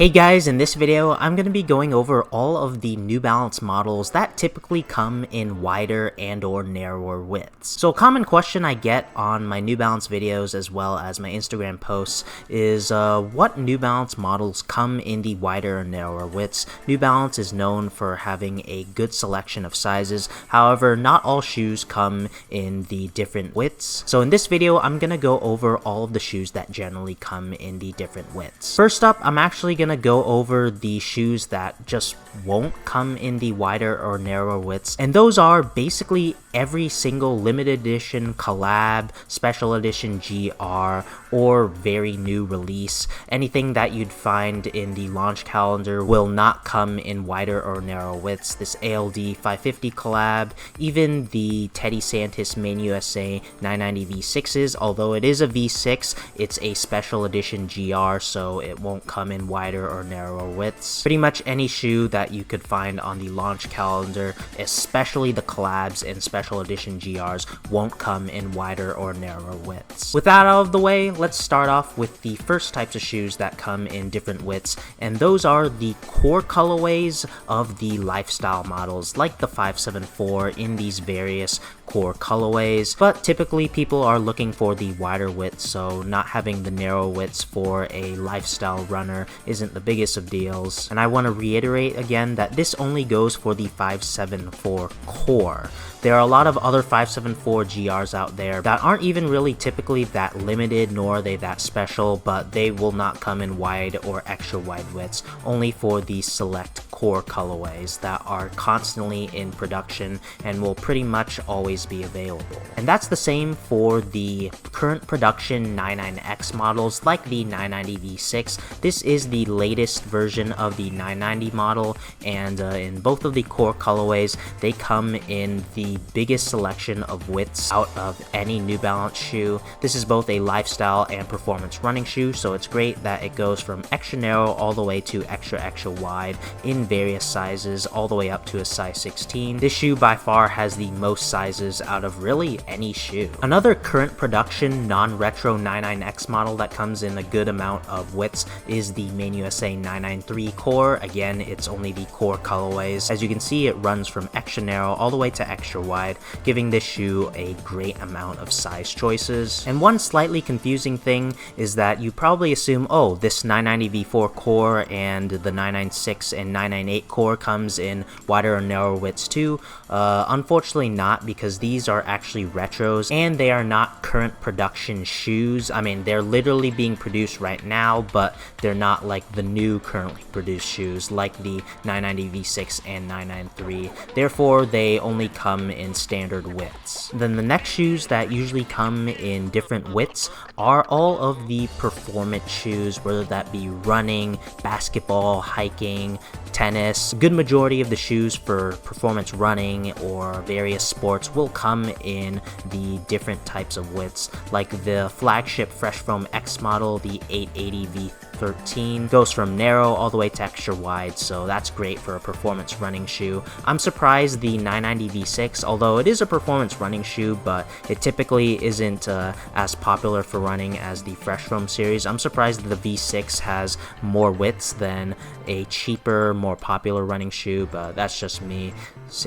Hey guys, in this video, I'm going to be going over all of the New Balance models that typically come in wider and or narrower widths. So a common question I get on my New Balance videos as well as my Instagram posts is what New Balance models come in the wider or narrower widths. New Balance is known for having a good selection of sizes, however, not all shoes come in the different widths. So in this video, I'm going to go over all of the shoes that generally come in the different widths. First up, I'm actually going to go over the shoes that just won't come in the wider or narrower widths, and those are basically every single limited edition, collab, special edition GR, or very new release. Anything that you'd find in the launch calendar will not come in wider or narrow widths. This ALD 550 collab, even the Teddy Santis Main USA 990 V6s, although it is a V6, it's a special edition GR, so it won't come in wider or narrower widths. Pretty much any shoe that you could find on the launch calendar, especially the collabs and special edition GRs, won't come in wider or narrower widths. With that out of the way, let's start off with the first types of shoes that come in different widths, and those are the core colorways of the lifestyle models, like the 574 in these various core colorways, but typically people are looking for the wider widths, so not having the narrow widths for a lifestyle runner isn't the biggest of deals. And I want to reiterate again that this only goes for the 574 core. There are a lot of other 574 GRs out there that aren't even really typically that limited, nor are they that special, but they will not come in wide or extra wide widths, only for the select core colorways that are constantly in production and will pretty much always be available. And that's the same for the current production 99X models, like the 990 V6. This is the latest version of the 990 model, and in both of the core colorways, they come in the biggest selection of widths out of any New Balance shoe. This is both a lifestyle and performance running shoe, so it's great that it goes from extra narrow all the way to extra wide in various sizes, all the way up to a size 16. This shoe by far has the most sizes out of really any shoe. Another current production non-retro 99X model that comes in a good amount of widths is the Main USA 993 core. Again, it's only the core colorways. As you can see, it runs from extra narrow all the way to extra wide, giving this shoe a great amount of size choices. And one slightly confusing thing is that you probably assume, oh, this 990 V4 core and the 996 and 998 core comes in wider or narrower widths too. Unfortunately not, because these are actually retros and they are not current production shoes. I mean, they're literally being produced right now, but they're not like the new currently produced shoes like the 990 V6 and 993. Therefore, they only come in standard widths. Then the next shoes that usually come in different widths are all of the performance shoes, whether that be running, basketball, hiking, tennis. A good majority of the shoes for performance running or various sports will come in the different types of widths, like the flagship Fresh Foam X model, the 880 V13 goes from narrow all the way to extra wide, so that's great for a performance running shoe. I'm surprised the 990 V6, although it is a performance running shoe, but it typically isn't as popular for running as the Fresh Foam series. I'm surprised that the V6 has more widths than a cheaper, more popular running shoe, but that's just me.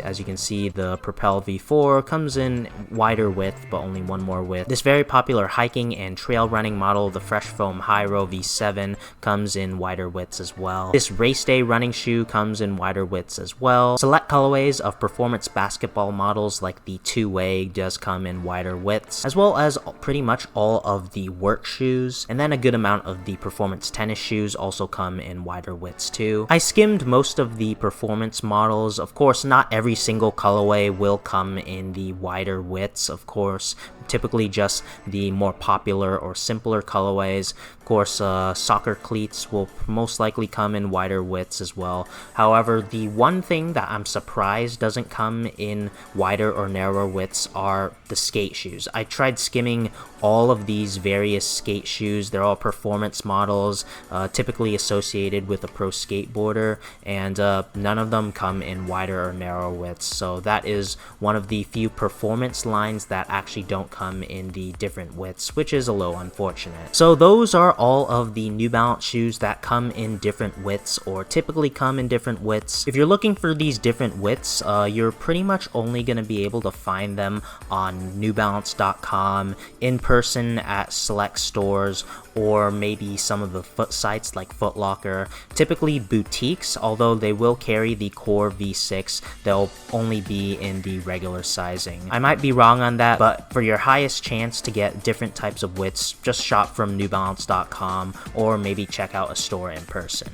As you can see, the Propel V4 comes in wider width, but only one more width. This very popular hiking and trail running model, the Fresh Foam Hyro V7, comes in wider widths as well. This race day running shoe comes in wider widths as well. Select colorways of performance basketball models like the two-way does come in wider widths, as well as pretty much all of the work shoes, and then a good amount of the performance tennis shoes also come in wider widths too. I skimmed most of the performance models. Of course, not every single colorway will come in the wider widths, of course. Typically just the more popular or simpler colorways. Of course, soccer cleats will most likely come in wider widths as well. However, the one thing that I'm surprised doesn't come in wider or narrower widths are the skate shoes. I tried skimming all of these various skate shoes. They're all performance models, typically associated with a pro skateboarder, and none of them come in wider or narrower widths. So that is one of the few performance lines that actually don't come in the different widths, which is a little unfortunate. So those are all of the New Balance Balance shoes that come in different widths, or typically come in different widths. If you're looking for these different widths, you're pretty much only going to be able to find them on NewBalance.com, in person at select stores, or maybe some of the foot sites like Foot Locker. Typically boutiques, although they will carry the Core V6, they'll only be in the regular sizing. I might be wrong on that, but for your highest chance to get different types of widths, just shop from NewBalance.com or maybe check out a store in person.